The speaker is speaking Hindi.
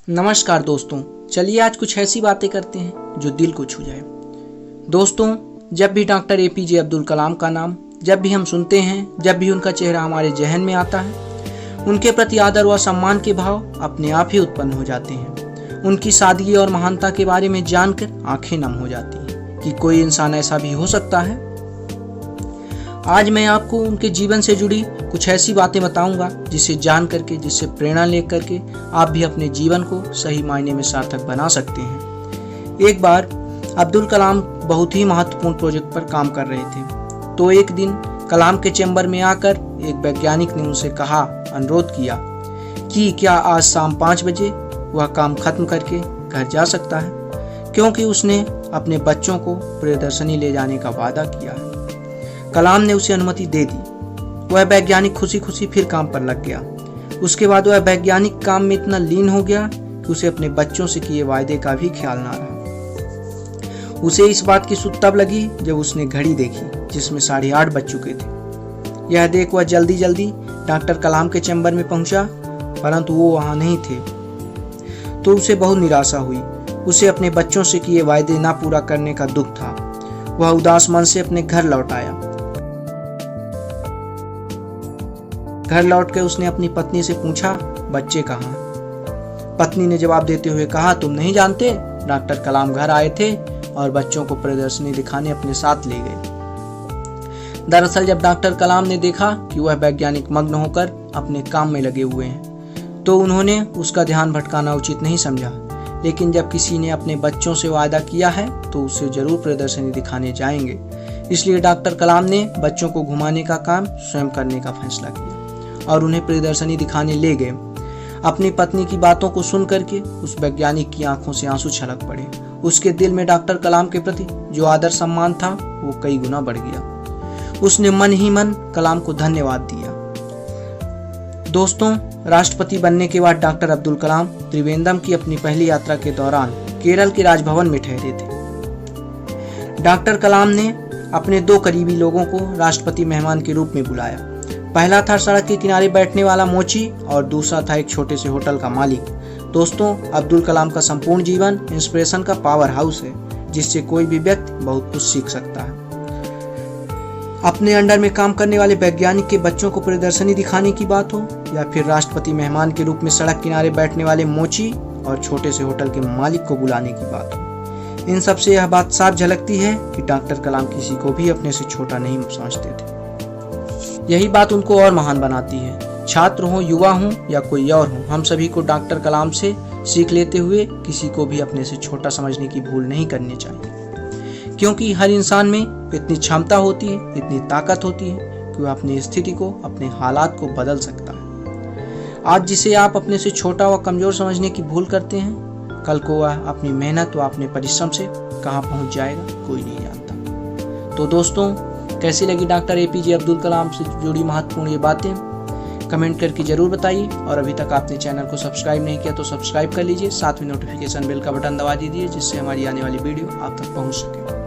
नमस्कार दोस्तों, चलिए आज कुछ ऐसी बातें करते हैं जो दिल को छू जाए। दोस्तों, जब भी डॉक्टर एपीजे अब्दुल कलाम का नाम जब भी हम सुनते हैं, जब भी उनका चेहरा हमारे जहन में आता है, उनके प्रति आदर व सम्मान के भाव अपने आप ही उत्पन्न हो जाते हैं। उनकी सादगी और महानता के बारे में जानकर आंखें नम हो जाती हैं कि कोई इंसान ऐसा भी हो सकता है। आज मैं आपको उनके जीवन से जुड़ी कुछ ऐसी बातें बताऊंगा जिसे जान करके, जिससे प्रेरणा ले करके आप भी अपने जीवन को सही मायने में सार्थक बना सकते हैं। एक बार अब्दुल कलाम बहुत ही महत्वपूर्ण प्रोजेक्ट पर काम कर रहे थे। तो एक दिन कलाम के चैम्बर में आकर एक वैज्ञानिक ने उनसे कहा, अनुरोध किया कि क्या आज शाम 5 बजे वह काम खत्म करके घर जा सकता है, क्योंकि उसने अपने बच्चों को प्रदर्शनी ले जाने का वादा किया है। कलाम ने उसे अनुमति दे दी। वह वैज्ञानिक खुशी खुशी फिर काम पर लग गया। उसके बाद वह वैज्ञानिक काम में इतना लीन हो गया कि उसे अपने बच्चों से किए वायदे का भी ख्याल ना रहा। उसे इस बात की सुध तब लगी जब उसने घड़ी देखी जिसमें 8:30 बज चुके थे। यह देख वह जल्दी जल्दी डॉक्टर कलाम के चैम्बर में पहुंचा, परंतु वो वहां नहीं थे। तो उसे बहुत निराशा हुई। उसे अपने बच्चों से किए वायदे ना पूरा करने का दुख था। वह उदास मन से अपने घर लौट आया। घर लौट कर उसने अपनी पत्नी से पूछा, बच्चे कहाँ? पत्नी ने जवाब देते हुए कहा, तुम नहीं जानते, डॉक्टर कलाम घर आए थे और बच्चों को प्रदर्शनी दिखाने अपने साथ ले गए। दरअसल जब डॉक्टर कलाम ने देखा कि वह वैज्ञानिक मग्न होकर अपने काम में लगे हुए हैं, तो उन्होंने उसका ध्यान भटकाना उचित नहीं समझा। लेकिन जब किसी ने अपने बच्चों से वादा किया है तो उसे जरूर प्रदर्शनी दिखाने जाएंगे। इसलिए डॉक्टर कलाम ने बच्चों को घुमाने का काम स्वयं करने का फैसला किया और उन्हें प्रदर्शनी दिखाने ले गए। अपनी पत्नी की बातों को सुन करके उस वैज्ञानिक की आंखों से आंसू छलक पड़े। उसके दिल में डॉक्टर कलाम के प्रति जो आदर सम्मान था वो कई गुना बढ़ गया। उसने मन ही मन कलाम को धन्यवाद दिया। दोस्तों, राष्ट्रपति बनने के बाद डॉक्टर अब्दुल कलाम त्रिवेंद्रम की अपनी पहली यात्रा के दौरान केरल के राजभवन में ठहरे थे। डॉक्टर कलाम ने अपने 2 करीबी लोगों को राष्ट्रपति मेहमान के रूप में बुलाया। पहला था सड़क के किनारे बैठने वाला मोची और दूसरा था एक छोटे से होटल का मालिक। दोस्तों, अब्दुल कलाम का संपूर्ण जीवन इंस्पिरेशन का पावर हाउस है, जिससे कोई भी व्यक्ति बहुत कुछ सीख सकता है। अपने अंडर में काम करने वाले वैज्ञानिक के बच्चों को प्रदर्शनी दिखाने की बात हो या फिर राष्ट्रपति मेहमान के रूप में सड़क किनारे बैठने वाले मोची और छोटे से होटल के मालिक को बुलाने की बात हो, इन सबसे यह बात साफ झलकती है कि डॉक्टर कलाम किसी को भी अपने से छोटा नहीं समझते थे। यही बात उनको और महान बनाती है। छात्र हो, युवा हो या कोई और हो, हम सभी को डॉक्टर कलाम से सीख लेते हुए किसी को भी अपने से छोटा समझने की भूल नहीं करनी चाहिए, क्योंकि हर इंसान में इतनी क्षमता होती है, इतनी ताकत होती है कि वह अपनी स्थिति को, अपने हालात को बदल सकता है। आज जिसे आप अपने से छोटा व कमजोर समझने की भूल करते हैं, कल को वह अपनी मेहनत व अपने परिश्रम से कहाँ पहुंच जाएगा कोई नहीं जानता। तो दोस्तों, कैसी लगी डॉक्टर एपीजे अब्दुल कलाम से जुड़ी महत्वपूर्ण ये बातें? कमेंट करके जरूर बताइए। और अभी तक आपने चैनल को सब्सक्राइब नहीं किया तो सब्सक्राइब कर लीजिए। साथ में नोटिफिकेशन बेल का बटन दबा दीजिए, जिससे हमारी आने वाली वीडियो आप तक पहुंच सके।